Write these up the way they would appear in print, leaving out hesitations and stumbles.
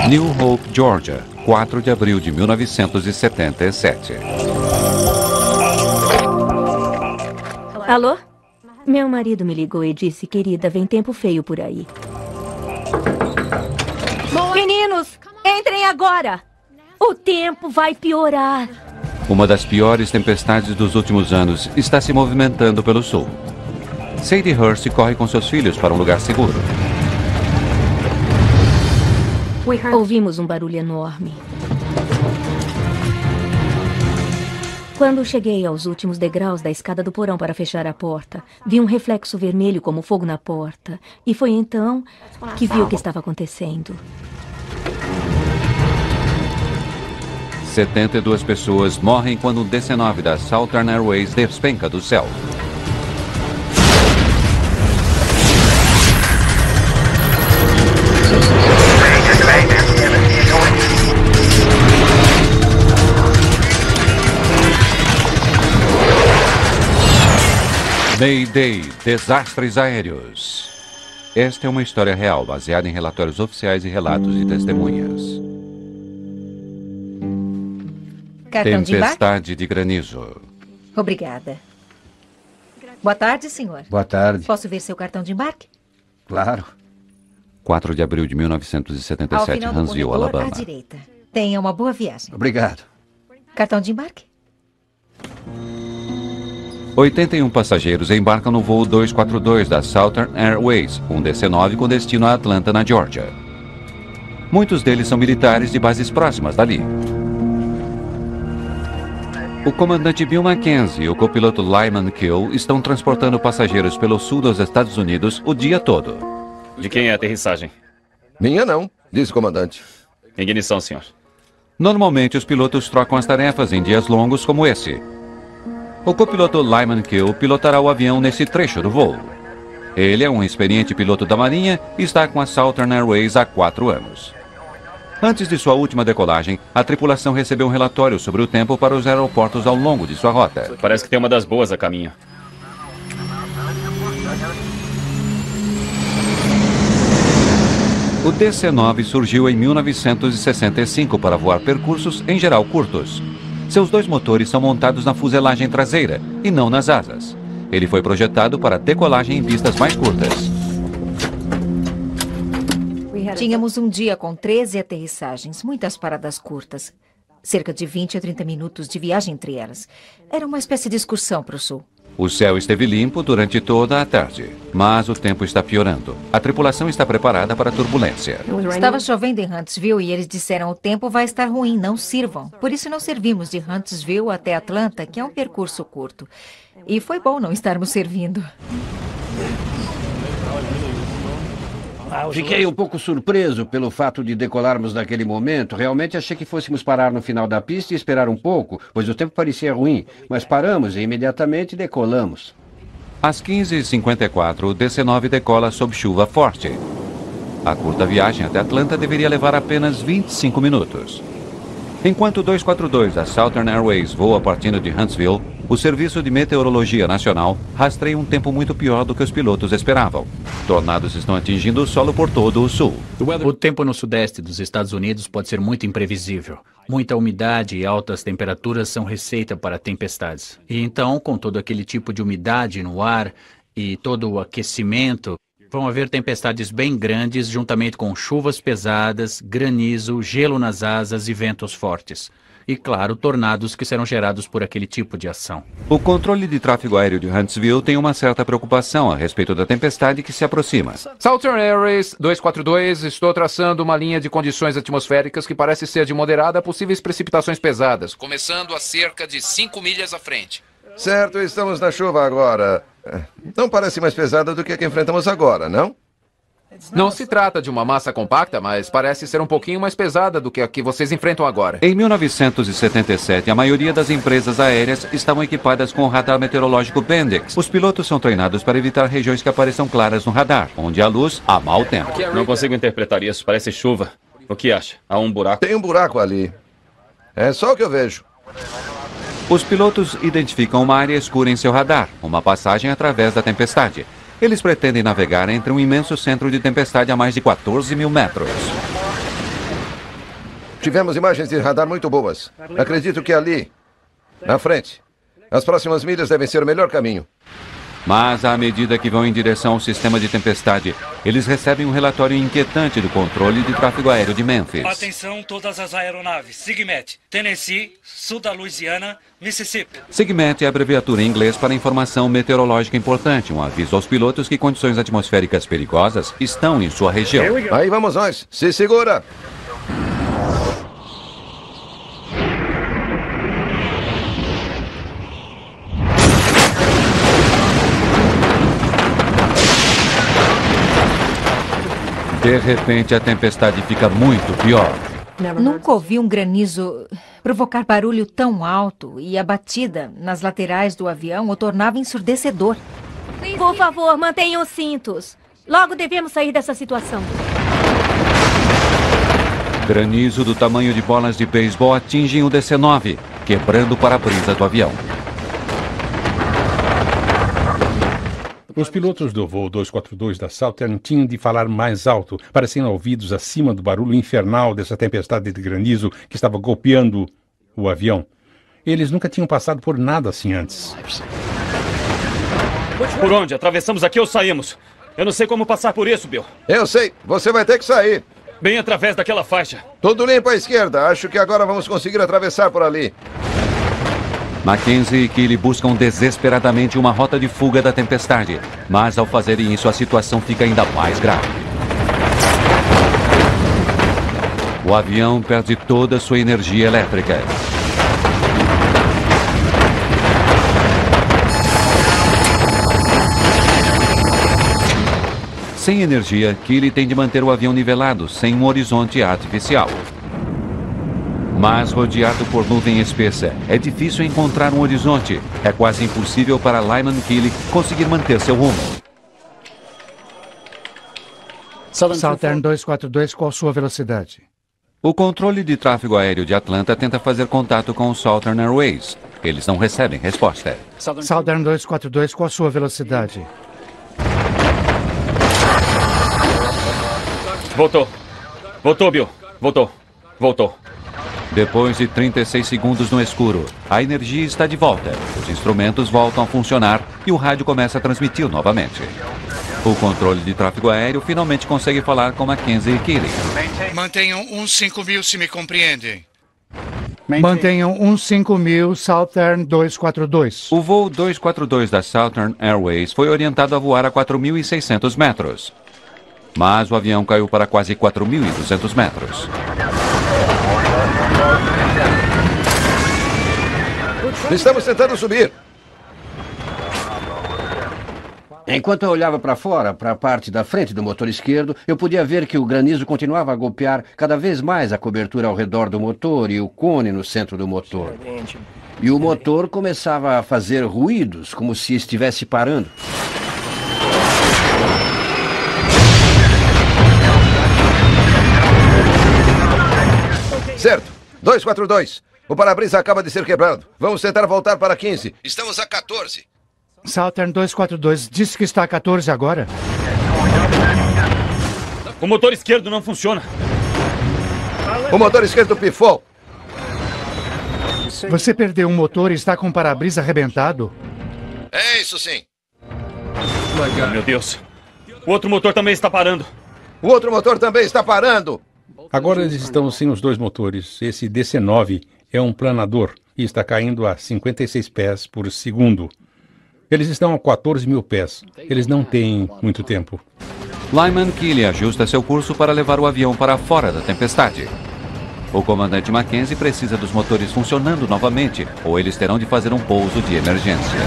New Hope, Georgia, 4 de abril de 1977. Alô? Meu marido me ligou e disse, querida, vem tempo feio por aí. Meninos, entrem agora! O tempo vai piorar. Uma das piores tempestades dos últimos anos está se movimentando pelo sul. Sadie Hurst corre com seus filhos para um lugar seguro. Ouvimos um barulho enorme. Quando cheguei aos últimos degraus da escada do porão para fechar a porta, vi um reflexo vermelho como fogo na porta. E foi então que vi o que estava acontecendo. 72 pessoas morrem quando um DC-9 da Southern Airways despenca do céu. Mayday, desastres aéreos. Esta é uma história real, baseada em relatórios oficiais e relatos de testemunhas. Cartão de embarque? Tempestade de granizo. Obrigada. Boa tarde, senhor. Boa tarde. Posso ver seu cartão de embarque? Claro. 4 de abril de Ao 1977, final do Huntsville, corredor, Alabama. à direita. Tenha uma boa viagem. Obrigado. Cartão de embarque? 81 passageiros embarcam no voo 242 da Southern Airways, um DC-9 com destino a Atlanta, na Georgia. Muitos deles são militares de bases próximas dali. O comandante Bill Mackenzie e o copiloto Lyman Kill estão transportando passageiros pelo sul dos Estados Unidos o dia todo. De quem é a aterrissagem? Minha não, disse o comandante. Ignição, senhor. Normalmente, os pilotos trocam as tarefas em dias longos como esse. O copiloto Lyman Kill pilotará o avião nesse trecho do voo. Ele é um experiente piloto da Marinha e está com a Southern Airways há 4 anos. Antes de sua última decolagem, a tripulação recebeu um relatório sobre o tempo para os aeroportos ao longo de sua rota. Parece que tem uma das boas a caminho. O DC-9 surgiu em 1965 para voar percursos, em geral, curtos. Seus 2 motores são montados na fuselagem traseira e não nas asas. Ele foi projetado para decolagem em pistas mais curtas. Tínhamos um dia com 13 aterrissagens, muitas paradas curtas. Cerca de 20 a 30 minutos de viagem entre elas. Era uma espécie de excursão para o sul. O céu esteve limpo durante toda a tarde, mas o tempo está piorando. A tripulação está preparada para a turbulência. Estava chovendo em Huntsville e eles disseram o tempo vai estar ruim, não sirvam. Por isso não servimos de Huntsville até Atlanta, que é um percurso curto. E foi bom não estarmos servindo. Fiquei um pouco surpreso pelo fato de decolarmos naquele momento. Realmente achei que fôssemos parar no final da pista e esperar um pouco, pois o tempo parecia ruim. Mas paramos e imediatamente decolamos. Às 15h54, o DC-9 decola sob chuva forte. A curta viagem até Atlanta deveria levar apenas 25 minutos. Enquanto o 242 da Southern Airways voa partindo de Huntsville, o Serviço de Meteorologia Nacional rastreia um tempo muito pior do que os pilotos esperavam. Tornados estão atingindo o solo por todo o sul. O tempo no sudeste dos Estados Unidos pode ser muito imprevisível. Muita umidade e altas temperaturas são receita para tempestades. E então, com todo aquele tipo de umidade no ar e todo o aquecimento, vão haver tempestades bem grandes, juntamente com chuvas pesadas, granizo, gelo nas asas e ventos fortes. E, claro, tornados que serão gerados por aquele tipo de ação. O controle de tráfego aéreo de Huntsville tem uma certa preocupação a respeito da tempestade que se aproxima. Southern Airways 242, estou traçando uma linha de condições atmosféricas que parece ser de moderada a possíveis precipitações pesadas, começando a cerca de 5 milhas à frente. Certo, estamos na chuva agora. Não parece mais pesada do que a que enfrentamos agora, não? Não se trata de uma massa compacta, mas parece ser um pouquinho mais pesada do que a que vocês enfrentam agora. Em 1977, a maioria das empresas aéreas estavam equipadas com o radar meteorológico Bendix. Os pilotos são treinados para evitar regiões que apareçam claras no radar, onde há luz, há mau tempo. Não consigo interpretar isso, parece chuva. O que acha? Há um buraco? Tem um buraco ali. É só o que eu vejo. Os pilotos identificam uma área escura em seu radar, uma passagem através da tempestade. Eles pretendem navegar entre um imenso centro de tempestade a mais de 14 mil metros. Tivemos imagens de radar muito boas. Acredito que ali, na frente, as próximas milhas devem ser o melhor caminho. Mas, à medida que vão em direção ao sistema de tempestade, eles recebem um relatório inquietante do controle de tráfego aéreo de Memphis. Atenção todas as aeronaves. SIGMET, Tennessee, sul da Louisiana, Mississippi. SIGMET é a abreviatura em inglês para informação meteorológica importante, um aviso aos pilotos que condições atmosféricas perigosas estão em sua região. Aí vamos nós. Se segura! De repente, a tempestade fica muito pior. Nunca ouvi um granizo provocar barulho tão alto e a batida nas laterais do avião o tornava ensurdecedor. Por favor, mantenham os cintos. Logo devemos sair dessa situação. Granizo do tamanho de bolas de beisebol atingem o DC-9, quebrando o para-brisa do avião. Os pilotos do voo 242 da Southern tinham de falar mais alto para serem ouvidos acima do barulho infernal dessa tempestade de granizo que estava golpeando o avião. Eles nunca tinham passado por nada assim antes. Por onde? Atravessamos aqui ou saímos? Eu não sei como passar por isso, Bill. Eu sei. Você vai ter que sair. Bem através daquela faixa. Tudo limpo à esquerda. Acho que agora vamos conseguir atravessar por ali. Mackenzie e Keely buscam desesperadamente uma rota de fuga da tempestade, mas ao fazerem isso a situação fica ainda mais grave. O avião perde toda a sua energia elétrica. Sem energia, Keely tem de manter o avião nivelado, sem um horizonte artificial. Mas rodeado por nuvem espessa, é difícil encontrar um horizonte. É quase impossível para Lyman Keely conseguir manter seu rumo. Southern 242, qual sua velocidade? O controle de tráfego aéreo de Atlanta tenta fazer contato com o Southern Airways. Eles não recebem resposta. Southern 242, qual sua velocidade? Voltou. Voltou, Bill. Voltou. Voltou. Depois de 36 segundos no escuro, a energia está de volta. Os instrumentos voltam a funcionar e o rádio começa a transmitir novamente. O controle de tráfego aéreo finalmente consegue falar com Mackenzie e Keely. Mantenham 15000 se me compreendem. Mantenham 15000 Southern 242. O voo 242 da Southern Airways foi orientado a voar a 4.600 metros. Mas o avião caiu para quase 4.200 metros. Estamos tentando subir. Enquanto eu olhava para fora, para a parte da frente do motor esquerdo, eu podia ver que o granizo continuava a golpear cada vez mais a cobertura ao redor do motor e o cone no centro do motor. E o motor começava a fazer ruídos, como se estivesse parando. Certo. 242. O para-brisa acaba de ser quebrado. Vamos tentar voltar para 15. Estamos a 14. Southern 242, disse que está a 14 agora. O motor esquerdo não funciona. O motor esquerdo pifou. Você perdeu um motor e está com o para-brisa arrebentado? É isso sim. Oh, meu Deus. O outro motor também está parando. O outro motor também está parando. Agora eles estão sem os dois motores. Esse DC-9 é um planador e está caindo a 56 pés por segundo. Eles estão a 14.000 pés. Eles não têm muito tempo. Lyman Keely ajusta seu curso para levar o avião para fora da tempestade. O comandante Mackenzie precisa dos motores funcionando novamente, ou eles terão de fazer um pouso de emergência.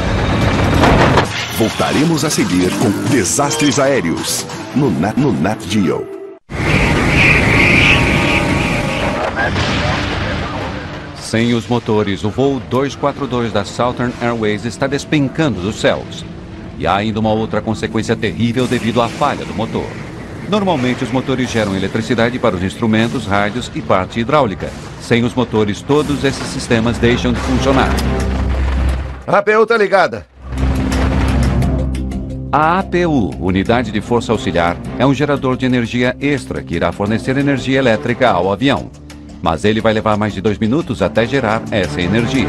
Voltaremos a seguir com Desastres Aéreos no Nat Geo. Sem os motores, o voo 242 da Southern Airways está despencando dos céus. E há ainda uma outra consequência terrível devido à falha do motor. Normalmente, os motores geram eletricidade para os instrumentos, rádios e parte hidráulica. Sem os motores, todos esses sistemas deixam de funcionar. A APU está ligada. A APU, Unidade de Força Auxiliar, é um gerador de energia extra que irá fornecer energia elétrica ao avião. Mas ele vai levar mais de 2 minutos até gerar essa energia.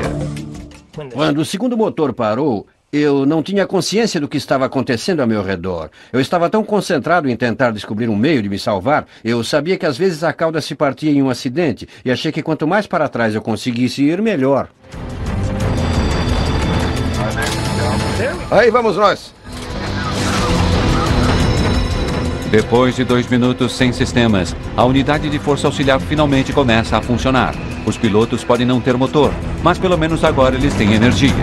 Quando o segundo motor parou, eu não tinha consciência do que estava acontecendo ao meu redor. Eu estava tão concentrado em tentar descobrir um meio de me salvar, eu sabia que às vezes a cauda se partia em um acidente, e achei que quanto mais para trás eu conseguisse ir, melhor. Aí vamos nós. Depois de 2 minutos sem sistemas, a unidade de força auxiliar finalmente começa a funcionar. Os pilotos podem não ter motor, mas pelo menos agora eles têm energia.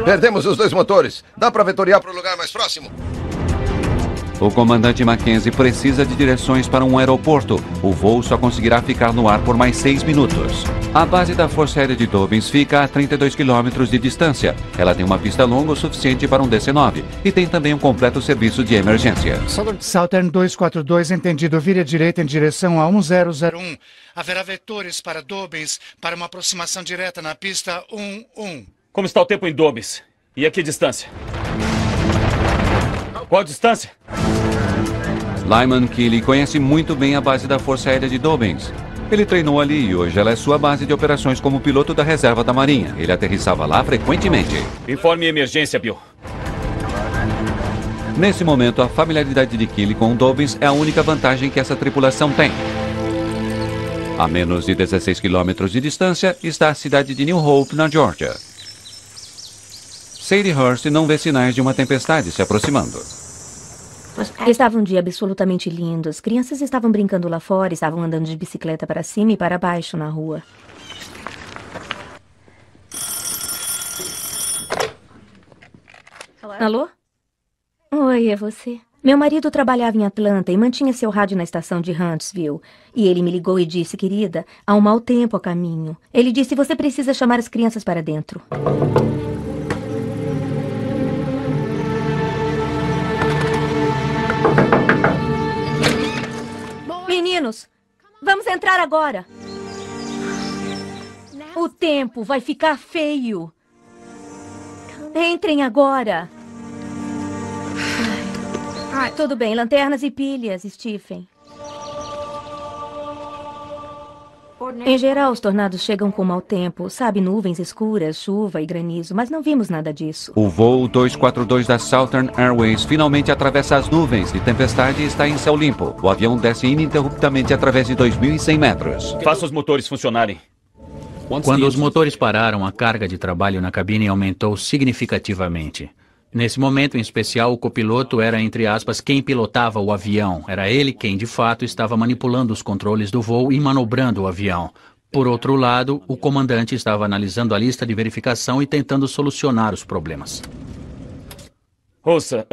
Perdemos os 2 motores. Dá para vetoriar para o lugar mais próximo? O comandante Mackenzie precisa de direções para um aeroporto. O voo só conseguirá ficar no ar por mais 6 minutos. A base da Força Aérea de Dobbins fica a 32 quilômetros de distância. Ela tem uma pista longa o suficiente para um DC-9 e tem também um completo serviço de emergência. Southern 242, entendido. Vire à direita em direção a 1001. Haverá vetores para Dobbins para uma aproximação direta na pista 11. Como está o tempo em Dobbins? E a que distância? Qual a distância? Lyman Keely conhece muito bem a base da Força Aérea de Dobbins. Ele treinou ali e hoje ela é sua base de operações como piloto da reserva da Marinha. Ele aterrissava lá frequentemente. Informe emergência, Bill. Nesse momento, a familiaridade de Keely com Dobbins é a única vantagem que essa tripulação tem. A menos de 16 quilômetros de distância está a cidade de New Hope, na Geórgia. Sadie Hurst não vê sinais de uma tempestade se aproximando. Estava um dia absolutamente lindo. As crianças estavam brincando lá fora, estavam andando de bicicleta para cima e para baixo na rua. Alô? Oi, é você? Meu marido trabalhava em Atlanta e mantinha seu rádio na estação de Huntsville. E ele me ligou e disse, querida, há um mau tempo a caminho. Ele disse, você precisa chamar as crianças para dentro. Meninos, vamos entrar agora. O tempo vai ficar feio. Entrem agora. Tudo bem, lanternas e pilhas, Stephen. Em geral, os tornados chegam com mau tempo, sabe, nuvens escuras, chuva e granizo, mas não vimos nada disso. O voo 242 da Southern Airways finalmente atravessa as nuvens de tempestade e está em céu limpo. O avião desce ininterruptamente através de 2.100 metros. Faça os motores funcionarem. Quando os motores pararam, a carga de trabalho na cabine aumentou significativamente. Nesse momento, em especial, o copiloto era, entre aspas, quem pilotava o avião. Era ele quem, de fato, estava manipulando os controles do voo e manobrando o avião. Por outro lado, o comandante estava analisando a lista de verificação e tentando solucionar os problemas. Ouça,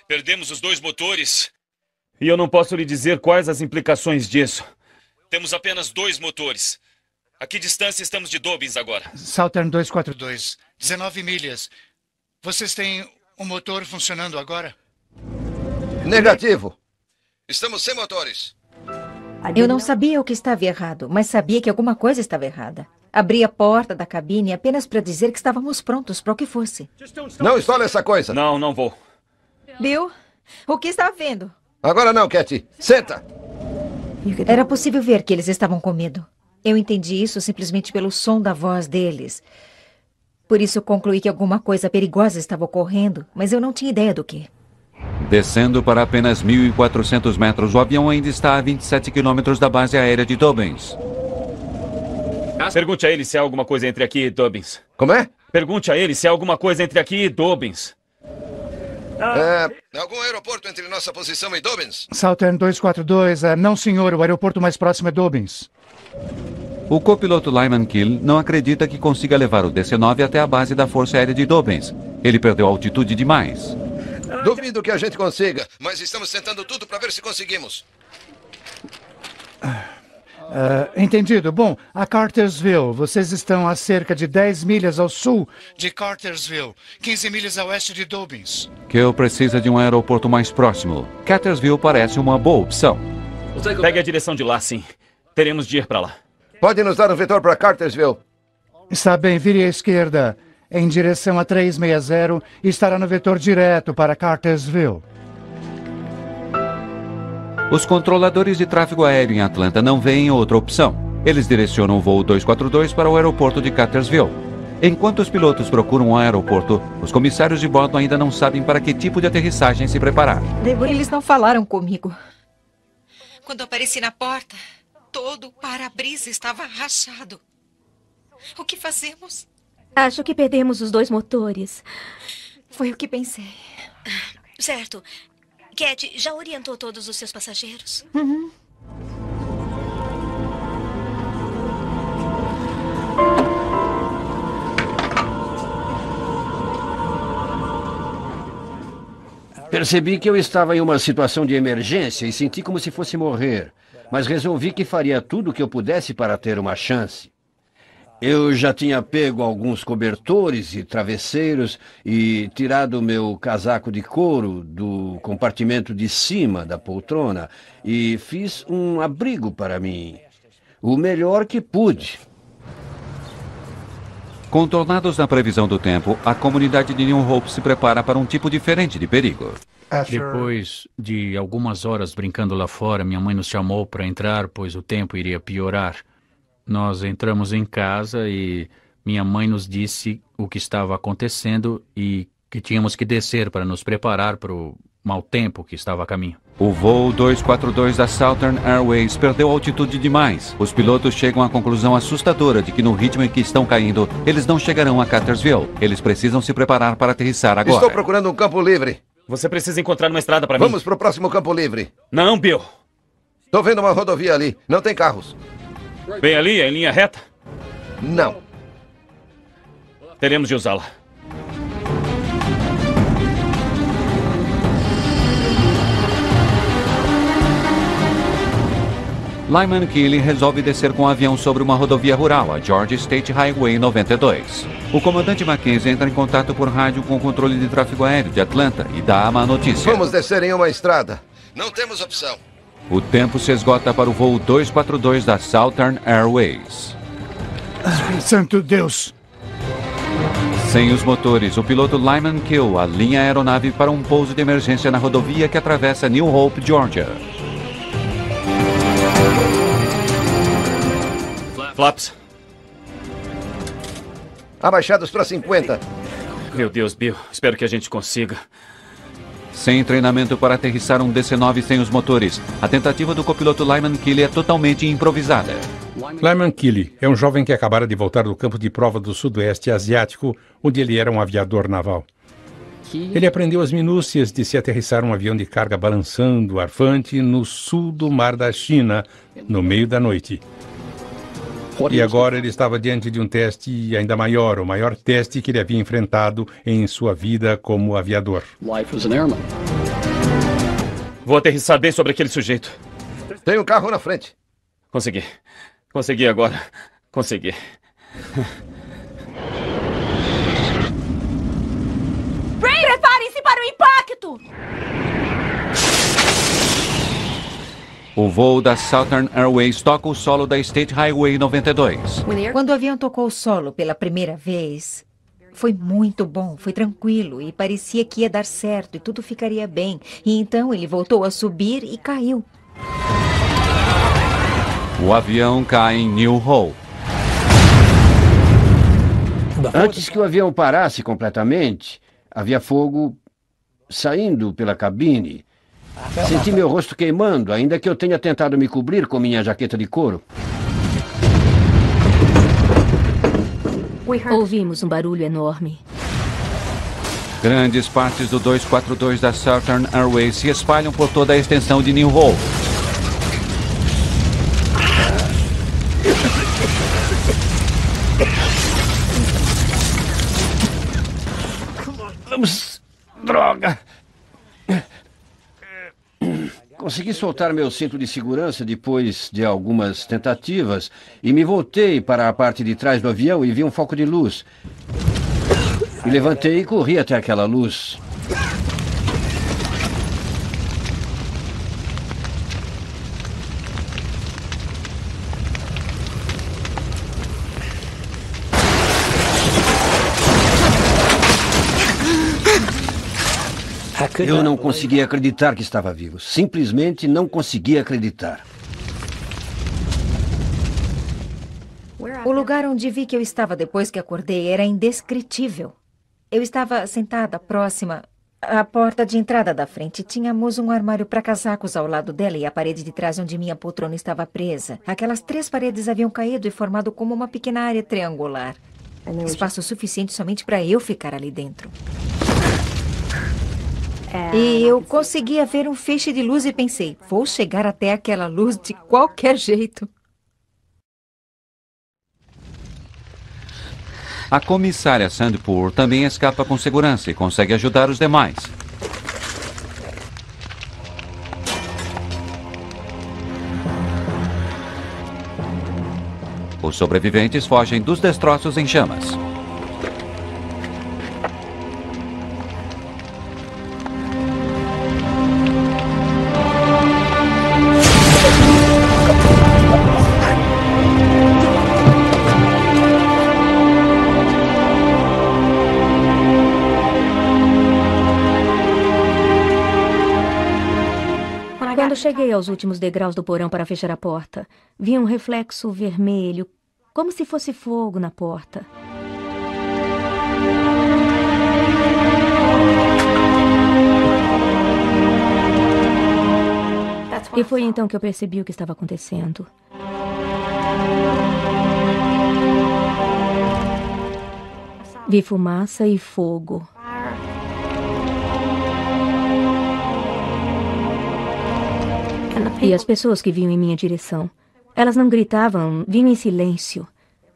perdemos os 2 motores e eu não posso lhe dizer quais as implicações disso. Temos apenas 2 motores. A que distância estamos de Dobbins agora? Southern 242. 19 milhas. Vocês têm um motor funcionando agora? Negativo. Estamos sem motores. Eu não sabia o que estava errado, mas sabia que alguma coisa estava errada. Abri a porta da cabine apenas para dizer que estávamos prontos para o que fosse. Não instala essa coisa. Não, não vou. Bill, o que está vendo? Agora não, Katy. Senta. Era possível ver que eles estavam com medo. Eu entendi isso simplesmente pelo som da voz deles. Por isso concluí que alguma coisa perigosa estava ocorrendo, mas eu não tinha ideia do que. Descendo para apenas 1.400 metros, o avião ainda está a 27 quilômetros da base aérea de Dobbins. Pergunte a ele se há alguma coisa entre aqui e Dobbins. Como é? Pergunte a ele se há alguma coisa entre aqui e Dobbins. Algum aeroporto entre nossa posição e Dobbins? Southern 242, não senhor, o aeroporto mais próximo é Dobbins. O copiloto Lyman Keely não acredita que consiga levar o DC-9 até a base da Força Aérea de Dobbins. Ele perdeu altitude demais. Duvido que a gente consiga, mas estamos tentando tudo para ver se conseguimos. Entendido. Bom, a Cartersville, vocês estão a cerca de 10 milhas ao sul de Cartersville, 15 milhas a oeste de Dobbins. Keely precisa de um aeroporto mais próximo. Cartersville parece uma boa opção. Pegue a direção de lá, sim. Teremos de ir para lá. Pode nos dar um vetor para Cartersville? Está bem, vire à esquerda, em direção a 360 e estará no vetor direto para Cartersville. Os controladores de tráfego aéreo em Atlanta não veem outra opção. Eles direcionam o voo 242 para o aeroporto de Cartersville. Enquanto os pilotos procuram o aeroporto, os comissários de bordo ainda não sabem para que tipo de aterrissagem se preparar. Eles não falaram comigo. Quando apareci na porta, todo o para-brisa estava rachado. O que fazemos? Acho que perdemos os 2 motores. Foi o que pensei. Certo. Cat, já orientou todos os seus passageiros? Uhum. Percebi que eu estava em uma situação de emergência e senti como se fosse morrer. Mas resolvi que faria tudo o que eu pudesse para ter uma chance. Eu já tinha pego alguns cobertores e travesseiros e tirado meu casaco de couro do compartimento de cima da poltrona e fiz um abrigo para mim. O melhor que pude. Contornados na previsão do tempo, a comunidade de New Hope se prepara para um tipo diferente de perigo. Depois de algumas horas brincando lá fora, minha mãe nos chamou para entrar, pois o tempo iria piorar. Nós entramos em casa e minha mãe nos disse o que estava acontecendo e que tínhamos que descer para nos preparar para o mau tempo que estava a caminho. O voo 242 da Southern Airways perdeu altitude demais. Os pilotos chegam à conclusão assustadora de que no ritmo em que estão caindo, eles não chegarão a Cartersville. Eles precisam se preparar para aterrissar agora. Estou procurando um campo livre. Você precisa encontrar uma estrada para mim. Vamos para o próximo campo livre. Não, Bill. Estou vendo uma rodovia ali. Não tem carros. Bem ali, em linha reta? Não. Teremos de usá-la. Lyman Keely resolve descer com o avião sobre uma rodovia rural, a Georgia State Highway 92. O comandante Mackenzie entra em contato por rádio com o controle de tráfego aéreo de Atlanta e dá a má notícia. Vamos descer em uma estrada. Não temos opção. O tempo se esgota para o voo 242 da Southern Airways. Santo Deus! Sem os motores, o piloto Lyman Keely alinha a aeronave para um pouso de emergência na rodovia que atravessa New Hope, Georgia. Flaps. Abaixados para 50. Meu Deus, Bill. Espero que a gente consiga. Sem treinamento para aterrissar um DC-9 sem os motores, a tentativa do copiloto Lyman Keely é totalmente improvisada. Lyman Keely é um jovem que acabara de voltar do campo de prova do Sudoeste Asiático, onde ele era um aviador naval. Ele aprendeu as minúcias de se aterrissar um avião de carga balançando, arfante, no sul do Mar da China, no meio da noite. E agora ele estava diante de um teste ainda maior, o maior teste que ele havia enfrentado em sua vida como aviador. Vou aterrissar bem sobre aquele sujeito. Tem um carro na frente. Consegui. Consegui agora. Consegui. Preparem-se para o impacto! O voo da Southern Airways toca o solo da State Highway 92. Quando o avião tocou o solo pela primeira vez, foi muito bom, foi tranquilo e parecia que ia dar certo e tudo ficaria bem. E então ele voltou a subir e caiu. O avião cai em New Hope. Antes que o avião parasse completamente, havia fogo saindo pela cabine. Senti meu rosto queimando, ainda que eu tenha tentado me cobrir com minha jaqueta de couro. Ouvimos um barulho enorme. Grandes partes do 242 da Southern Airways se espalham por toda a extensão de New Hope. Vamos... Droga! Consegui soltar meu cinto de segurança depois de algumas tentativas e me voltei para a parte de trás do avião e vi um foco de luz. Me levantei e corri até aquela luz. Eu não conseguia acreditar que estava vivo. Simplesmente não conseguia acreditar. O lugar onde vi que eu estava depois que acordei era indescritível. Eu estava sentada próxima à porta de entrada da frente. Tínhamos um armário para casacos ao lado dela e a parede de trás onde minha poltrona estava presa. Aquelas 3 paredes haviam caído e formado como uma pequena área triangular. Espaço suficiente somente para eu ficar ali dentro. E eu conseguia ver um feixe de luz e pensei, vou chegar até aquela luz de qualquer jeito. A comissária Sandpour também escapa com segurança e consegue ajudar os demais. Os sobreviventes fogem dos destroços em chamas. Quando cheguei aos últimos degraus do porão para fechar a porta, vi um reflexo vermelho, como se fosse fogo na porta. E foi então que eu percebi o que estava acontecendo. Vi fumaça e fogo. E as pessoas que vinham em minha direção, elas não gritavam, vinham em silêncio.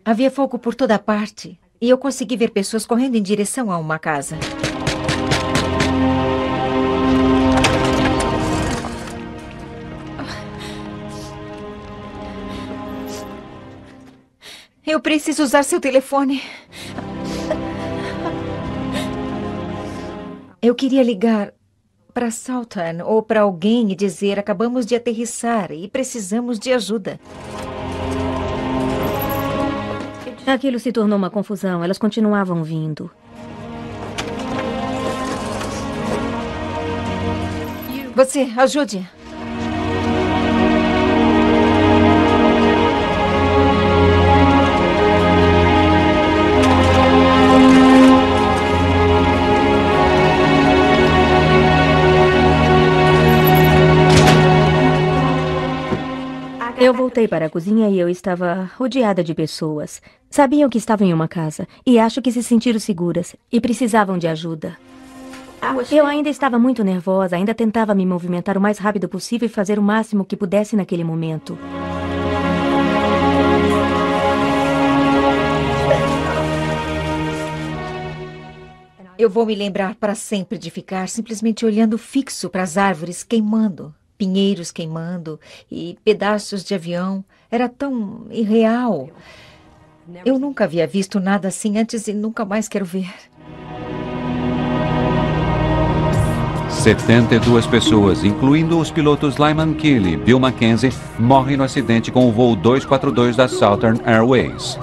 Havia fogo por toda parte e eu consegui ver pessoas correndo em direção a uma casa. Eu preciso usar seu telefone. Eu queria ligar para Southern ou para alguém e dizer: acabamos de aterrissar e precisamos de ajuda. Aquilo se tornou uma confusão. Elas continuavam vindo. Você, ajude. Eu voltei para a cozinha e eu estava rodeada de pessoas. Sabiam que estavam em uma casa e acho que se sentiram seguras e precisavam de ajuda. Eu ainda estava muito nervosa, ainda tentava me movimentar o mais rápido possível e fazer o máximo que pudesse naquele momento. Eu vou me lembrar para sempre de ficar simplesmente olhando fixo para as árvores queimando. Pinheiros queimando e pedaços de avião. Era tão irreal. Eu nunca havia visto nada assim antes e nunca mais quero ver. 72 pessoas, incluindo os pilotos Lyman Keely e Bill Mackenzie, morrem no acidente com o voo 242 da Southern Airways.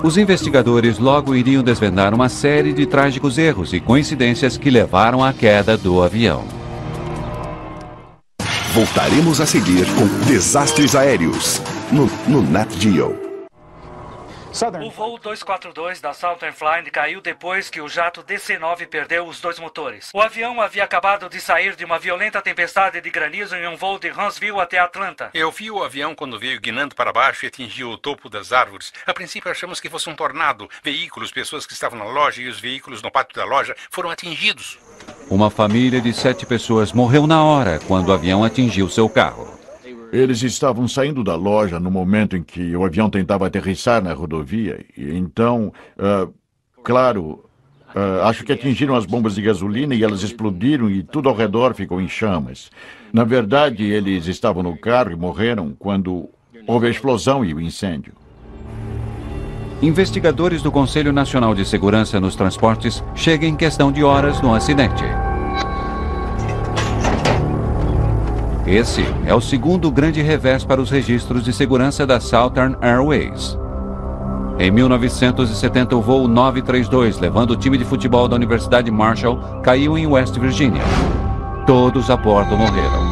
Os investigadores logo iriam desvendar uma série de trágicos erros e coincidências que levaram à queda do avião. Voltaremos a seguir com Desastres Aéreos, no Nat Geo. O voo 242 da Southern Flying caiu depois que o jato DC-9 perdeu os 2 motores. O avião havia acabado de sair de uma violenta tempestade de granizo em um voo de Huntsville até Atlanta. Eu vi o avião quando veio guinando para baixo e atingiu o topo das árvores. A princípio achamos que fosse um tornado. Veículos, pessoas que estavam na loja e os veículos no pátio da loja foram atingidos. Uma família de 7 pessoas morreu na hora quando o avião atingiu seu carro. Eles estavam saindo da loja no momento em que o avião tentava aterrissar na rodovia. E então, acho que atingiram as bombas de gasolina e elas explodiram e tudo ao redor ficou em chamas. Na verdade, eles estavam no carro e morreram quando houve a explosão e o incêndio. Investigadores do Conselho Nacional de Segurança nos Transportes chegam em questão de horas no acidente. Esse é o segundo grande revés para os registros de segurança da Southern Airways. Em 1970, o voo 932, levando o time de futebol da Universidade Marshall, caiu em West Virginia. Todos a bordo morreram.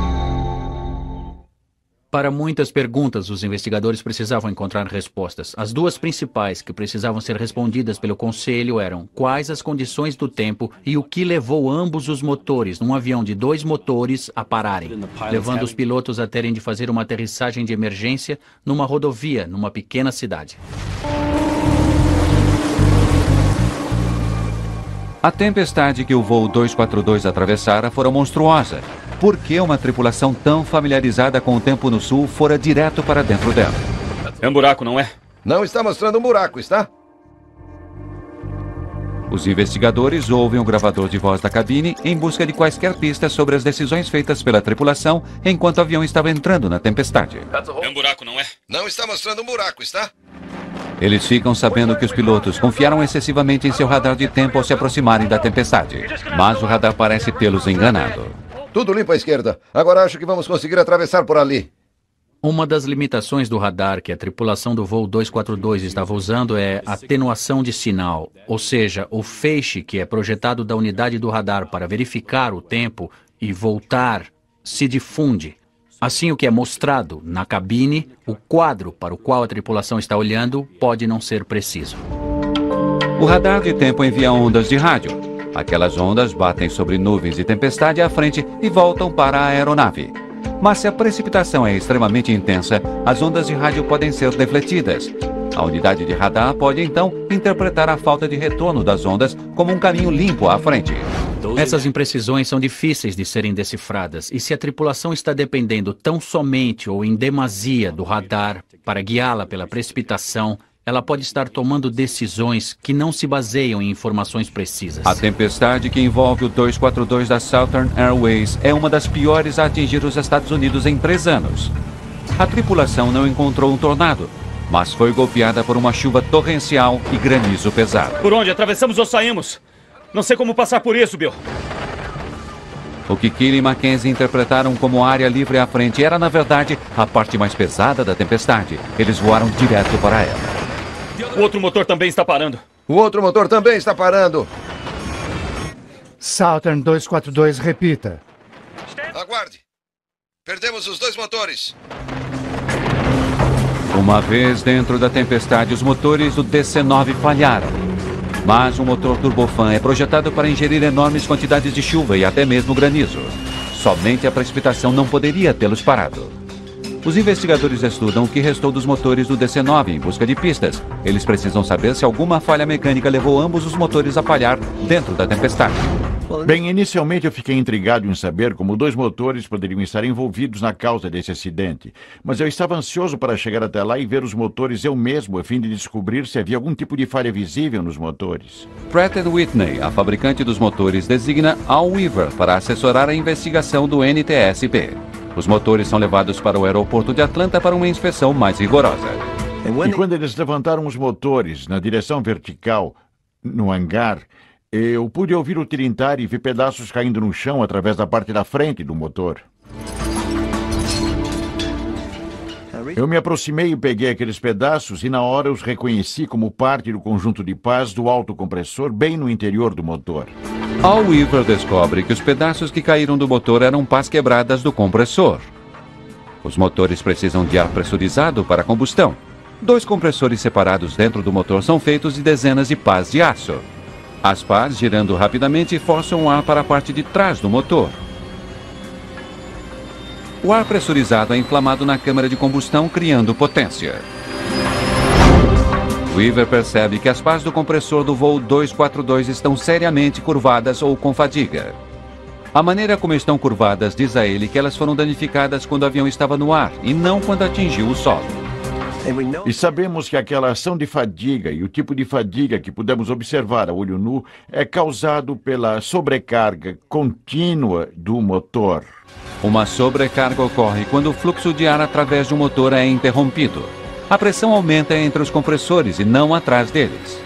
Para muitas perguntas, os investigadores precisavam encontrar respostas. As duas principais que precisavam ser respondidas pelo conselho eram quais as condições do tempo e o que levou ambos os motores, num avião de 2 motores, a pararem, levando os pilotos a terem de fazer uma aterrissagem de emergência numa rodovia, numa pequena cidade. A tempestade que o voo 242 atravessara fora monstruosa. Por que uma tripulação tão familiarizada com o tempo no sul fora direto para dentro dela? É um buraco, não é? Não está mostrando um buraco, está? Os investigadores ouvem o gravador de voz da cabine em busca de quaisquer pistas sobre as decisões feitas pela tripulação enquanto o avião estava entrando na tempestade. É um buraco, não é? Não está mostrando um buraco, está? Eles ficam sabendo que os pilotos confiaram excessivamente em seu radar de tempo ao se aproximarem da tempestade. Mas o radar parece tê-los enganado. Tudo limpo à esquerda. Agora acho que vamos conseguir atravessar por ali. Uma das limitações do radar que a tripulação do voo 242 estava usando é atenuação de sinal, ou seja, o feixe que é projetado da unidade do radar para verificar o tempo e voltar se difunde. Assim, o que é mostrado na cabine, o quadro para o qual a tripulação está olhando, pode não ser preciso. O radar de tempo envia ondas de rádio. Aquelas ondas batem sobre nuvens de tempestade à frente e voltam para a aeronave. Mas se a precipitação é extremamente intensa, as ondas de rádio podem ser defletidas. A unidade de radar pode, então, interpretar a falta de retorno das ondas como um caminho limpo à frente. Essas imprecisões são difíceis de serem decifradas, e se a tripulação está dependendo tão somente ou em demasia do radar para guiá-la pela precipitação, ela pode estar tomando decisões que não se baseiam em informações precisas. A tempestade que envolve o 242 da Southern Airways é uma das piores a atingir os Estados Unidos em 3 anos. A tripulação não encontrou um tornado, mas foi golpeada por uma chuva torrencial e granizo pesado. Por onde? Atravessamos ou saímos? Não sei como passar por isso, Bill. O que Keely e Mackenzie interpretaram como área livre à frente era, na verdade, a parte mais pesada da tempestade. Eles voaram direto para ela. O outro motor também está parando. O outro motor também está parando. Southern 242, repita. Aguarde. Perdemos os 2 motores. Uma vez dentro da tempestade, os motores do DC-9 falharam. Mas o motor turbofan é projetado para ingerir enormes quantidades de chuva e até mesmo granizo. Somente a precipitação não poderia tê-los parado. Os investigadores estudam o que restou dos motores do DC-9 em busca de pistas. Eles precisam saber se alguma falha mecânica levou ambos os motores a falhar dentro da tempestade. Bem, inicialmente eu fiquei intrigado em saber como 2 motores poderiam estar envolvidos na causa desse acidente. Mas eu estava ansioso para chegar até lá e ver os motores eu mesmo, a fim de descobrir se havia algum tipo de falha visível nos motores. Pratt & Whitney, a fabricante dos motores, designa Al Weaver para assessorar a investigação do NTSB. Os motores são levados para o aeroporto de Atlanta para uma inspeção mais rigorosa. E quando eles levantaram os motores na direção vertical, no hangar, eu pude ouvir o tilintar e vi pedaços caindo no chão através da parte da frente do motor. Eu me aproximei e peguei aqueles pedaços e na hora os reconheci como parte do conjunto de pás do autocompressor bem no interior do motor. Al Weaver descobre que os pedaços que caíram do motor eram pás quebradas do compressor. Os motores precisam de ar pressurizado para a combustão. 2 compressores separados dentro do motor são feitos de dezenas de pás de aço. As pás, girando rapidamente, forçam o ar para a parte de trás do motor. O ar pressurizado é inflamado na câmara de combustão, criando potência. Weaver percebe que as pás do compressor do voo 242 estão seriamente curvadas ou com fadiga. A maneira como estão curvadas diz a ele que elas foram danificadas quando o avião estava no ar e não quando atingiu o solo. E sabemos que aquela ação de fadiga e o tipo de fadiga que pudemos observar a olho nu é causado pela sobrecarga contínua do motor. Uma sobrecarga ocorre quando o fluxo de ar através de um motor é interrompido. A pressão aumenta entre os compressores e não atrás deles.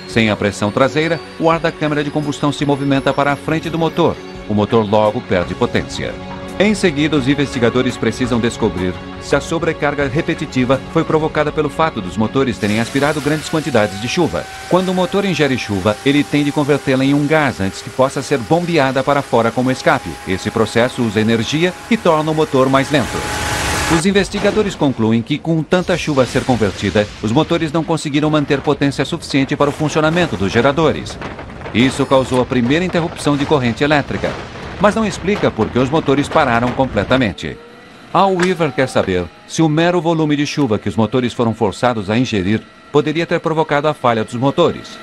Sem a pressão traseira, o ar da câmara de combustão se movimenta para a frente do motor. O motor logo perde potência. Em seguida, os investigadores precisam descobrir se a sobrecarga repetitiva foi provocada pelo fato dos motores terem aspirado grandes quantidades de chuva. Quando o motor ingere chuva, ele tem de convertê-la em um gás antes que possa ser bombeada para fora como escape. Esse processo usa energia e torna o motor mais lento. Os investigadores concluem que, com tanta chuva a ser convertida, os motores não conseguiram manter potência suficiente para o funcionamento dos geradores. Isso causou a primeira interrupção de corrente elétrica, mas não explica por que os motores pararam completamente. Al Weaver quer saber se o mero volume de chuva que os motores foram forçados a ingerir poderia ter provocado a falha dos motores.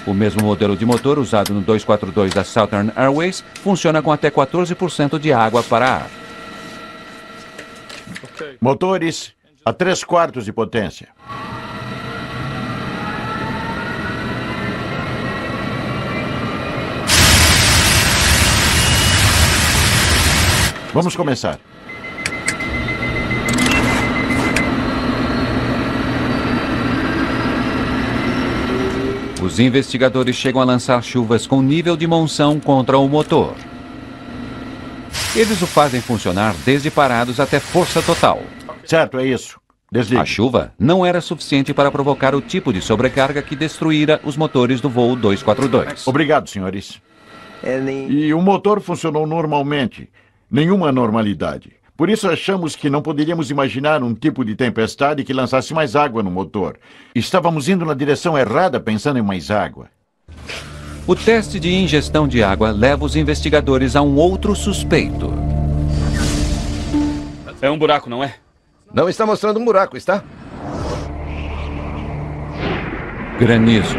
O mesmo modelo de motor usado no 242 da Southern Airways funciona com até 14% de água para ar. Motores a 3/4 de potência. Vamos começar. Os investigadores chegam a lançar chuvas com nível de monção contra o motor. Eles o fazem funcionar desde parados até força total. Certo, é isso. Desligue. A chuva não era suficiente para provocar o tipo de sobrecarga que destruíra os motores do voo 242. Obrigado, senhores. E o motor funcionou normalmente. Nenhuma anormalidade. Por isso achamos que não poderíamos imaginar um tipo de tempestade que lançasse mais água no motor. Estávamos indo na direção errada pensando em mais água. O teste de ingestão de água leva os investigadores a um outro suspeito. É um buraco, não é? Não está mostrando um buraco, está? Granizo.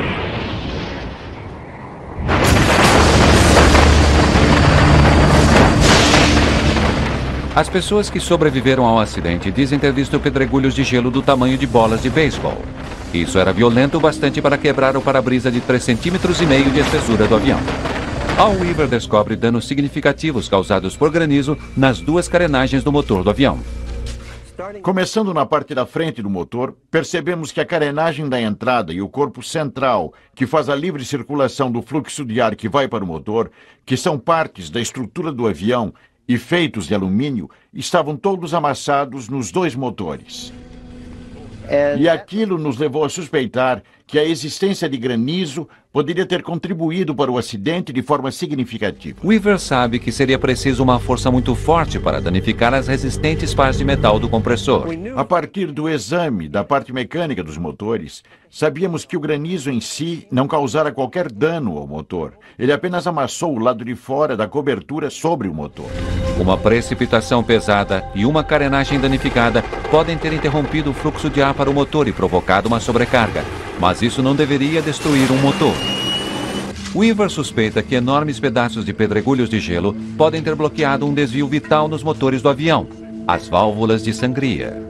As pessoas que sobreviveram ao acidente dizem ter visto pedregulhos de gelo do tamanho de bolas de beisebol. Isso era violento o bastante para quebrar o para-brisa de 3,5 cm de espessura do avião. Al Weaver descobre danos significativos causados por granizo nas duas carenagens do motor do avião. Começando na parte da frente do motor, percebemos que a carenagem da entrada e o corpo central, que faz a livre circulação do fluxo de ar que vai para o motor, que são partes da estrutura do avião e feitos de alumínio, estavam todos amassados nos dois motores. E aquilo nos levou a suspeitar que a existência de granizo poderia ter contribuído para o acidente de forma significativa. Weaver sabe que seria preciso uma força muito forte para danificar as resistentes pás de metal do compressor. A partir do exame da parte mecânica dos motores, sabíamos que o granizo em si não causara qualquer dano ao motor. Ele apenas amassou o lado de fora da cobertura sobre o motor. Uma precipitação pesada e uma carenagem danificada podem ter interrompido o fluxo de ar para o motor e provocado uma sobrecarga, mas isso não deveria destruir um motor. Weaver suspeita que enormes pedaços de pedregulhos de gelo podem ter bloqueado um desvio vital nos motores do avião, as válvulas de sangria.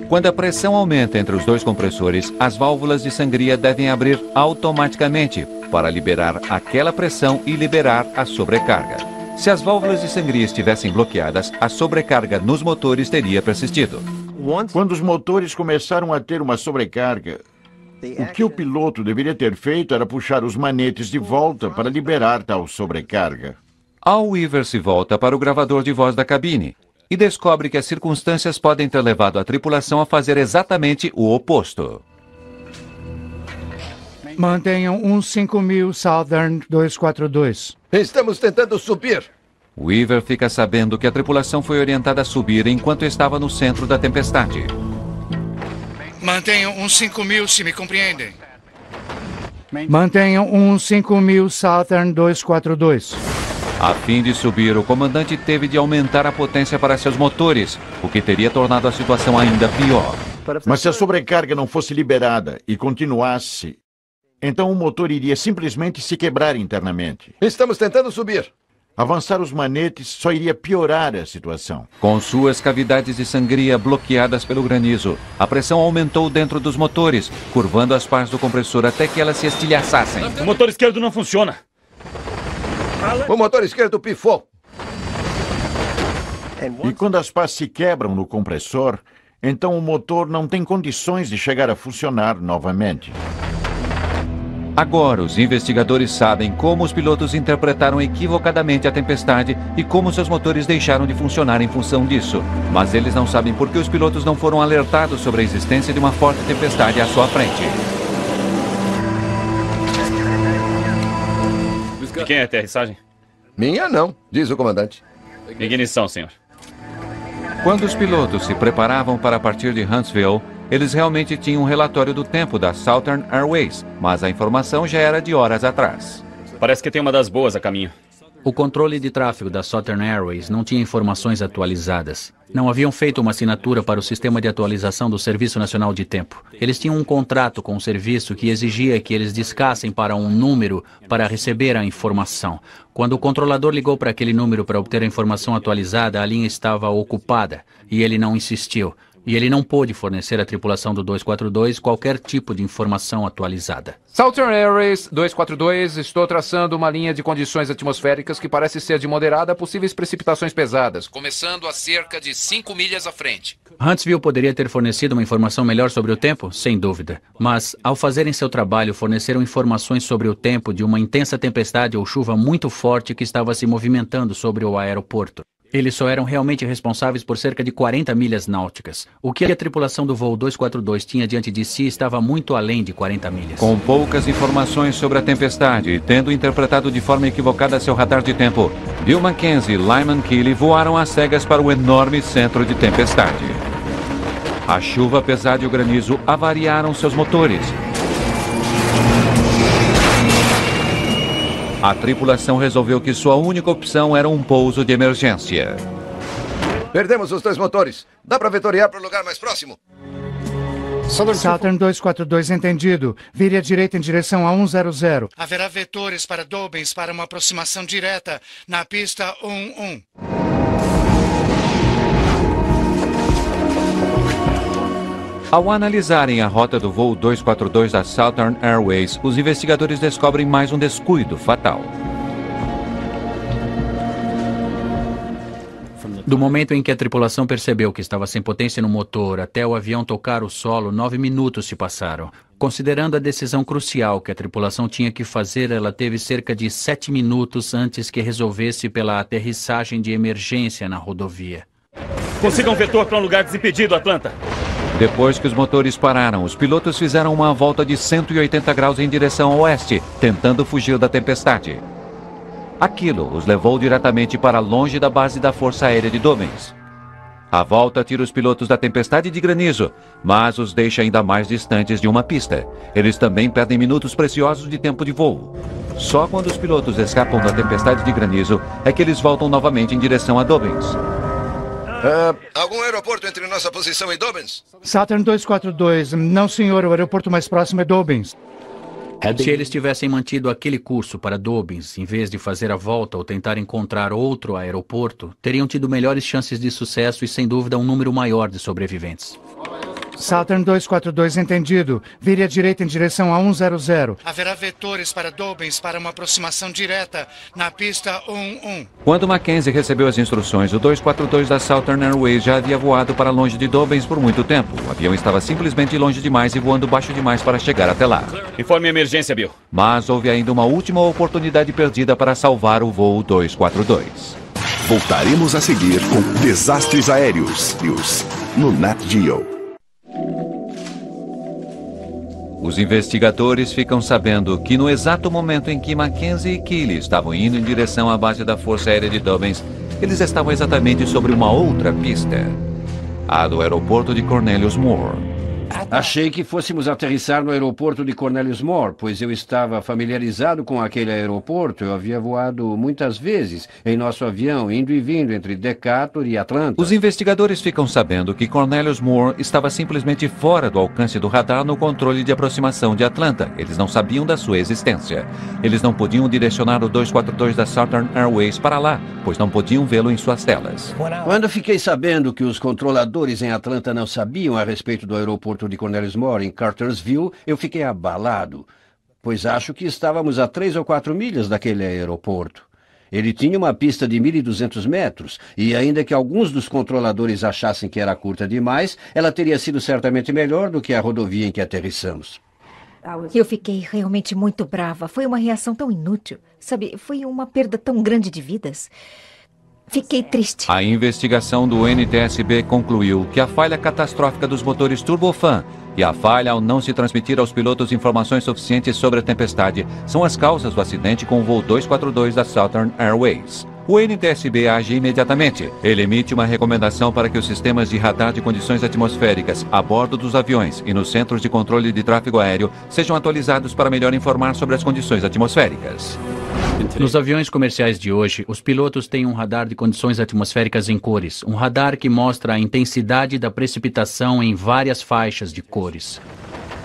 Quando a pressão aumenta entre os dois compressores, as válvulas de sangria devem abrir automaticamente para liberar aquela pressão e liberar a sobrecarga. Se as válvulas de sangria estivessem bloqueadas, a sobrecarga nos motores teria persistido. Quando os motores começaram a ter uma sobrecarga, o que o piloto deveria ter feito era puxar os manetes de volta para liberar tal sobrecarga. Al Weaver se volta para o gravador de voz da cabine e descobre que as circunstâncias podem ter levado a tripulação a fazer exatamente o oposto. Mantenham 15000 Southern 242. Estamos tentando subir. Weaver fica sabendo que a tripulação foi orientada a subir enquanto estava no centro da tempestade. Mantenham 15000, se me compreendem. Mantenham 15000 Southern 242. A fim de subir, o comandante teve de aumentar a potência para seus motores, o que teria tornado a situação ainda pior. Mas se a sobrecarga não fosse liberada e continuasse, então o motor iria simplesmente se quebrar internamente. Estamos tentando subir. Avançar os manetes só iria piorar a situação. Com suas cavidades de sangria bloqueadas pelo granizo, a pressão aumentou dentro dos motores, curvando as pás do compressor até que elas se estilhaçassem. O motor esquerdo não funciona. O motor esquerdo pifou. E quando as pás se quebram no compressor, então o motor não tem condições de chegar a funcionar novamente. Agora, os investigadores sabem como os pilotos interpretaram equivocadamente a tempestade e como seus motores deixaram de funcionar em função disso. Mas eles não sabem por que os pilotos não foram alertados sobre a existência de uma forte tempestade à sua frente. De quem é a aterrissagem? Minha não, diz o comandante. Ignição, senhor. Quando os pilotos se preparavam para partir de Huntsville, eles realmente tinham um relatório do tempo da Southern Airways, mas a informação já era de horas atrás. Parece que tem uma das boas a caminho. O controle de tráfego da Southern Airways não tinha informações atualizadas. Não haviam feito uma assinatura para o sistema de atualização do Serviço Nacional de Tempo. Eles tinham um contrato com o serviço que exigia que eles discassem para um número para receber a informação. Quando o controlador ligou para aquele número para obter a informação atualizada, a linha estava ocupada e ele não insistiu. E ele não pôde fornecer à tripulação do 242 qualquer tipo de informação atualizada. Southern Airways 242, estou traçando uma linha de condições atmosféricas que parece ser de moderada a possíveis precipitações pesadas, começando a cerca de 5 milhas à frente. Huntsville poderia ter fornecido uma informação melhor sobre o tempo? Sem dúvida. Mas, ao fazerem seu trabalho, forneceram informações sobre o tempo de uma intensa tempestade ou chuva muito forte que estava se movimentando sobre o aeroporto. Eles só eram realmente responsáveis por cerca de 40 milhas náuticas. O que a tripulação do voo 242 tinha diante de si estava muito além de 40 milhas. Com poucas informações sobre a tempestade e tendo interpretado de forma equivocada seu radar de tempo, Bill Mackenzie e Lyman Keely voaram às cegas para o enorme centro de tempestade. A chuva pesada e o granizo avariaram seus motores. A tripulação resolveu que sua única opção era um pouso de emergência. Perdemos os 2 motores. Dá para vetoriar para o lugar mais próximo? Southern 242, entendido. Vire à direita em direção a 100. Haverá vetores para Dobbins para uma aproximação direta na pista 11. Ao analisarem a rota do voo 242 da Southern Airways, os investigadores descobrem mais um descuido fatal. Do momento em que a tripulação percebeu que estava sem potência no motor até o avião tocar o solo, 9 minutos se passaram. Considerando a decisão crucial que a tripulação tinha que fazer, ela teve cerca de 7 minutos antes que resolvesse pela aterrissagem de emergência na rodovia. Consiga um vetor para um lugar desimpedido, Atlanta. Depois que os motores pararam, os pilotos fizeram uma volta de 180 graus em direção ao oeste, tentando fugir da tempestade. Aquilo os levou diretamente para longe da base da Força Aérea de Dobbins. A volta tira os pilotos da tempestade de granizo, mas os deixa ainda mais distantes de uma pista. Eles também perdem minutos preciosos de tempo de voo. Só quando os pilotos escapam da tempestade de granizo é que eles voltam novamente em direção a Dobbins. Algum aeroporto entre nossa posição e Dobbins? Southern 242, não senhor, o aeroporto mais próximo é Dobbins. Se eles tivessem mantido aquele curso para Dobbins, em vez de fazer a volta ou tentar encontrar outro aeroporto, teriam tido melhores chances de sucesso e, sem dúvida, um número maior de sobreviventes. Southern 242, entendido. Vire à direita em direção a 100. Haverá vetores para Dobbins para uma aproximação direta na pista 11. Quando Mackenzie recebeu as instruções, o 242 da Southern Airways já havia voado para longe de Dobbins por muito tempo. O avião estava simplesmente longe demais e voando baixo demais para chegar até lá. Informe a emergência, Bill. Mas houve ainda uma última oportunidade perdida para salvar o voo 242. Voltaremos a seguir com Desastres Aéreos no Nat Geo. Os investigadores ficam sabendo que no exato momento em que Mackenzie e Keely estavam indo em direção à base da Força Aérea de Dobbins, eles estavam exatamente sobre uma outra pista, a do aeroporto de Cornelius Moore. Achei que fôssemos aterrissar no aeroporto de Cornelius Moore, pois eu estava familiarizado com aquele aeroporto. Eu havia voado muitas vezes em nosso avião, indo e vindo entre Decatur e Atlanta. Os investigadores ficam sabendo que Cornelius Moore estava simplesmente fora do alcance do radar no controle de aproximação de Atlanta. Eles não sabiam da sua existência. Eles não podiam direcionar o 242 da Southern Airways para lá, pois não podiam vê-lo em suas telas. Quando fiquei sabendo que os controladores em Atlanta não sabiam a respeito do aeroporto de Cornelius Moore em Cartersville, eu fiquei abalado, pois acho que estávamos a 3 ou 4 milhas daquele aeroporto. Ele tinha uma pista de 1.200 metros, e ainda que alguns dos controladores achassem que era curta demais, ela teria sido certamente melhor do que a rodovia em que aterrissamos. Eu fiquei realmente muito brava. Foi uma reação tão inútil. Sabe, foi uma perda tão grande de vidas. Fiquei triste. A investigação do NTSB concluiu que a falha catastrófica dos motores turbofan e a falha ao não se transmitir aos pilotos informações suficientes sobre a tempestade são as causas do acidente com o voo 242 da Southern Airways. O NTSB age imediatamente. Ele emite uma recomendação para que os sistemas de radar de condições atmosféricas a bordo dos aviões e nos centros de controle de tráfego aéreo sejam atualizados para melhor informar sobre as condições atmosféricas. Nos aviões comerciais de hoje, os pilotos têm um radar de condições atmosféricas em cores. Um radar que mostra a intensidade da precipitação em várias faixas de cores.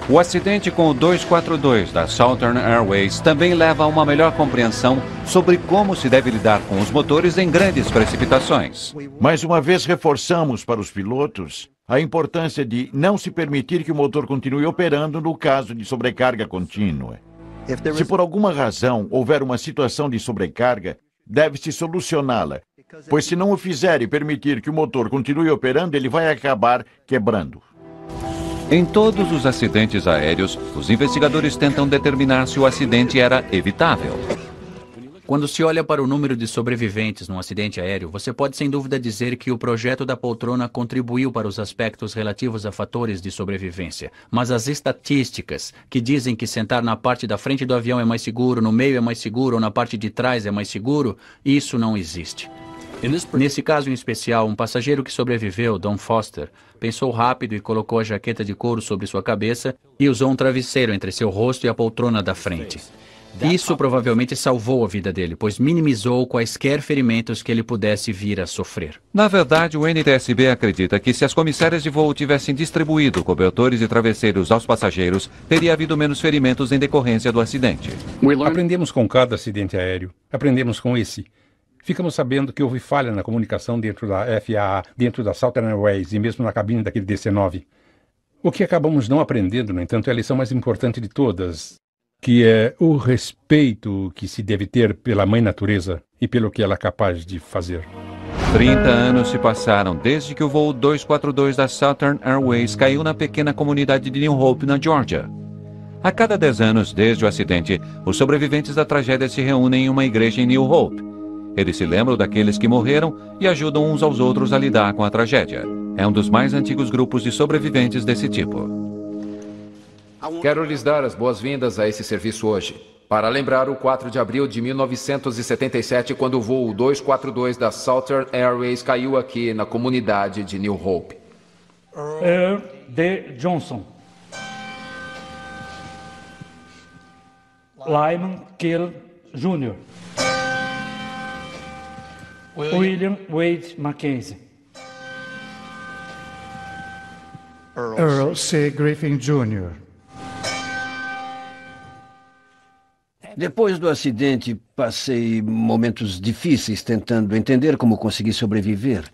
O acidente com o 242 da Southern Airways também leva a uma melhor compreensão sobre como se deve lidar com os motores em grandes precipitações. Mais uma vez reforçamos para os pilotos a importância de não se permitir que o motor continue operando no caso de sobrecarga contínua. Se por alguma razão houver uma situação de sobrecarga, deve-se solucioná-la, pois se não o fizer e permitir que o motor continue operando, ele vai acabar quebrando. Em todos os acidentes aéreos, os investigadores tentam determinar se o acidente era evitável. Quando se olha para o número de sobreviventes num acidente aéreo, você pode sem dúvida dizer que o projeto da poltrona contribuiu para os aspectos relativos a fatores de sobrevivência. Mas as estatísticas que dizem que sentar na parte da frente do avião é mais seguro, no meio é mais seguro ou na parte de trás é mais seguro, isso não existe. Nesse caso em especial, um passageiro que sobreviveu, Don Foster, pensou rápido e colocou a jaqueta de couro sobre sua cabeça e usou um travesseiro entre seu rosto e a poltrona da frente. Isso provavelmente salvou a vida dele, pois minimizou quaisquer ferimentos que ele pudesse vir a sofrer. Na verdade, o NTSB acredita que se as comissárias de voo tivessem distribuído cobertores e travesseiros aos passageiros, teria havido menos ferimentos em decorrência do acidente. Aprendemos com cada acidente aéreo. Aprendemos com esse. Ficamos sabendo que houve falha na comunicação dentro da FAA, dentro da Southern Airways e mesmo na cabine daquele DC-9. O que acabamos não aprendendo, no entanto, é a lição mais importante de todas, que é o respeito que se deve ter pela mãe natureza e pelo que ela é capaz de fazer. 30 anos se passaram desde que o voo 242 da Southern Airways caiu na pequena comunidade de New Hope, na Geórgia. A cada 10 anos desde o acidente, os sobreviventes da tragédia se reúnem em uma igreja em New Hope. Eles se lembram daqueles que morreram e ajudam uns aos outros a lidar com a tragédia. É um dos mais antigos grupos de sobreviventes desse tipo. Quero lhes dar as boas-vindas a esse serviço hoje, para lembrar o 4 de abril de 1977, quando o voo 242 da Southern Airways caiu aqui na comunidade de New Hope. Earl D. Johnson. Lyman Kill Jr. William Wade Mackenzie. Earl C. Griffin Jr. Depois do acidente, passei momentos difíceis tentando entender como consegui sobreviver.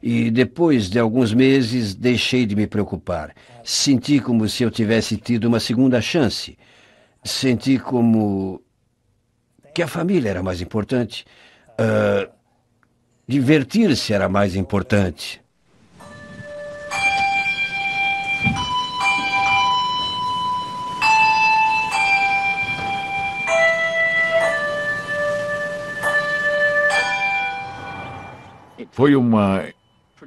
E depois de alguns meses, deixei de me preocupar. Senti como se eu tivesse tido uma segunda chance. Senti como que a família era mais importante. Divertir-se era mais importante. Foi uma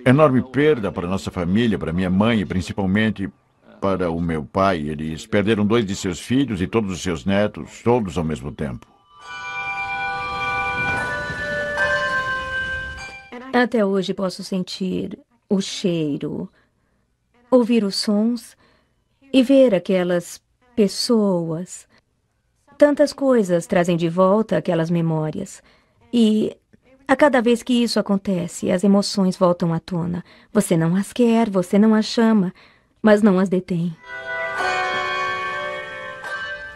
enorme perda para nossa família, para minha mãe e principalmente para o meu pai. Eles perderam 2 de seus filhos e todos os seus netos, todos ao mesmo tempo. Até hoje posso sentir o cheiro, ouvir os sons e ver aquelas pessoas. Tantas coisas trazem de volta aquelas memórias. E a cada vez que isso acontece, as emoções voltam à tona. Você não as quer, você não as chama, mas não as detém.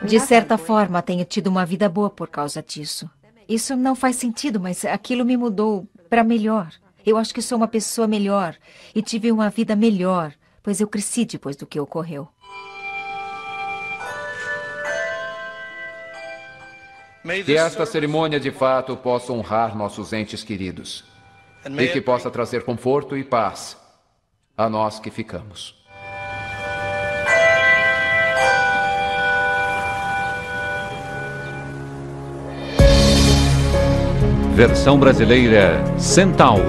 De certa forma, tenho tido uma vida boa por causa disso. Isso não faz sentido, mas aquilo me mudou para melhor. Eu acho que sou uma pessoa melhor e tive uma vida melhor, pois eu cresci depois do que ocorreu. Que esta cerimônia de fato possa honrar nossos entes queridos e que possa trazer conforto e paz a nós que ficamos. Versão brasileira Centauro.